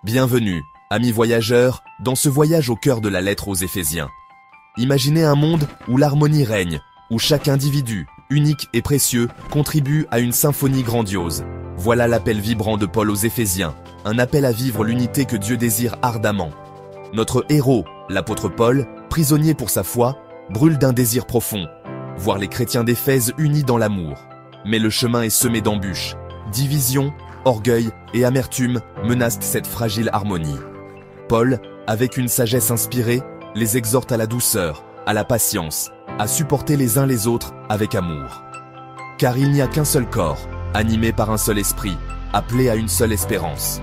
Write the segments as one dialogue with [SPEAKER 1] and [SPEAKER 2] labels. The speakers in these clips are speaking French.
[SPEAKER 1] Bienvenue, amis voyageurs, dans ce voyage au cœur de la lettre aux Éphésiens. Imaginez un monde où l'harmonie règne, où chaque individu, unique et précieux, contribue à une symphonie grandiose. Voilà l'appel vibrant de Paul aux Éphésiens, un appel à vivre l'unité que Dieu désire ardemment. Notre héros, l'apôtre Paul, prisonnier pour sa foi, brûle d'un désir profond, voir les chrétiens d'Éphèse unis dans l'amour. Mais le chemin est semé d'embûches, divisions, orgueil et amertume menacent cette fragile harmonie. Paul, avec une sagesse inspirée, les exhorte à la douceur, à la patience, à supporter les uns les autres avec amour. Car il n'y a qu'un seul corps, animé par un seul esprit, appelé à une seule espérance.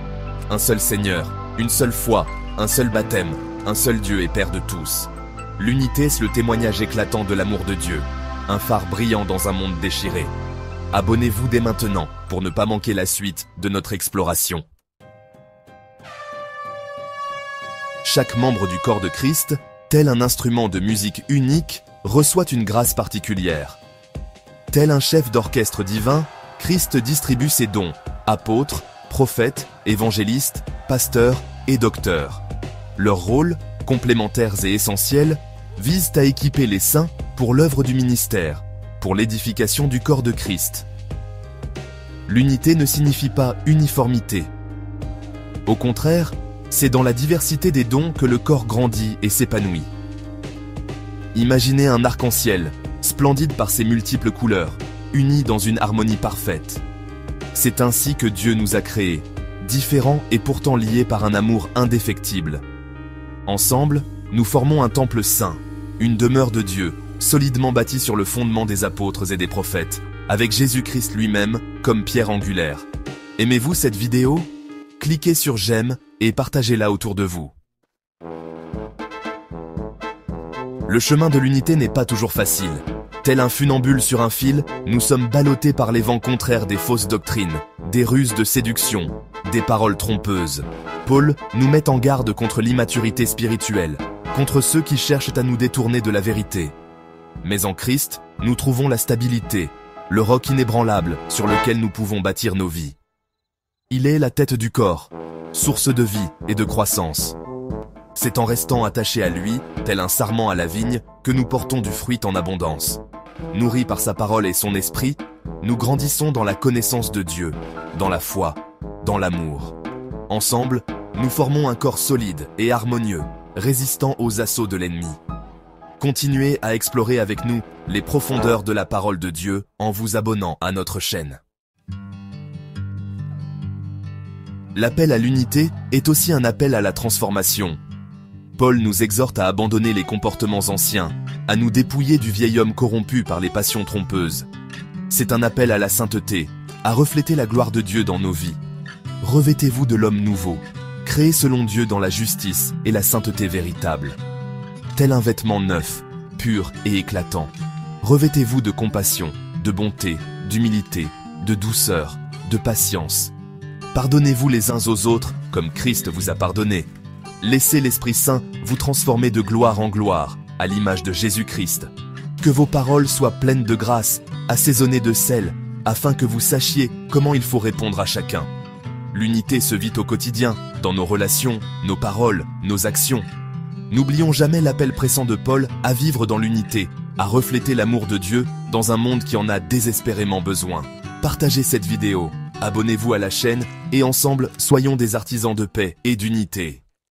[SPEAKER 1] Un seul Seigneur, une seule foi, un seul baptême, un seul Dieu et Père de tous. L'unité, c'est le témoignage éclatant de l'amour de Dieu, un phare brillant dans un monde déchiré. Abonnez-vous dès maintenant pour ne pas manquer la suite de notre exploration. Chaque membre du corps de Christ, tel un instrument de musique unique, reçoit une grâce particulière. Tel un chef d'orchestre divin, Christ distribue ses dons, apôtres, prophètes, évangélistes, pasteurs et docteurs. Leurs rôles, complémentaires et essentiels, visent à équiper les saints pour l'œuvre du ministère, pour l'édification du corps de Christ. L'unité ne signifie pas uniformité. Au contraire, c'est dans la diversité des dons que le corps grandit et s'épanouit. Imaginez un arc-en-ciel, splendide par ses multiples couleurs, unis dans une harmonie parfaite. C'est ainsi que Dieu nous a créés, différents et pourtant liés par un amour indéfectible. Ensemble, nous formons un temple saint, une demeure de Dieu, solidement bâtie sur le fondement des apôtres et des prophètes, avec Jésus-Christ lui-même comme pierre angulaire. Aimez-vous cette vidéo? Cliquez sur j'aime et partagez-la autour de vous. Le chemin de l'unité n'est pas toujours facile. Tel un funambule sur un fil, nous sommes ballottés par les vents contraires des fausses doctrines, des ruses de séduction, des paroles trompeuses. Paul nous met en garde contre l'immaturité spirituelle, contre ceux qui cherchent à nous détourner de la vérité. Mais en Christ, nous trouvons la stabilité, le roc inébranlable sur lequel nous pouvons bâtir nos vies. Il est la tête du corps, source de vie et de croissance. C'est en restant attachés à lui, tel un sarment à la vigne, que nous portons du fruit en abondance. Nourris par sa parole et son esprit, nous grandissons dans la connaissance de Dieu, dans la foi, dans l'amour. Ensemble, nous formons un corps solide et harmonieux, résistant aux assauts de l'ennemi. Continuez à explorer avec nous les profondeurs de la parole de Dieu en vous abonnant à notre chaîne. L'appel à l'unité est aussi un appel à la transformation. Paul nous exhorte à abandonner les comportements anciens, à nous dépouiller du vieil homme corrompu par les passions trompeuses. C'est un appel à la sainteté, à refléter la gloire de Dieu dans nos vies. Revêtez-vous de l'homme nouveau, créé selon Dieu dans la justice et la sainteté véritable. Tel un vêtement neuf, pur et éclatant. Revêtez-vous de compassion, de bonté, d'humilité, de douceur, de patience. Pardonnez-vous les uns aux autres, comme Christ vous a pardonné. Laissez l'Esprit Saint vous transformer de gloire en gloire, à l'image de Jésus-Christ. Que vos paroles soient pleines de grâce, assaisonnées de sel, afin que vous sachiez comment il faut répondre à chacun. L'unité se vit au quotidien, dans nos relations, nos paroles, nos actions. N'oublions jamais l'appel pressant de Paul à vivre dans l'unité, à refléter l'amour de Dieu dans un monde qui en a désespérément besoin. Partagez cette vidéo, abonnez-vous à la chaîne et ensemble, soyons des artisans de paix et d'unité.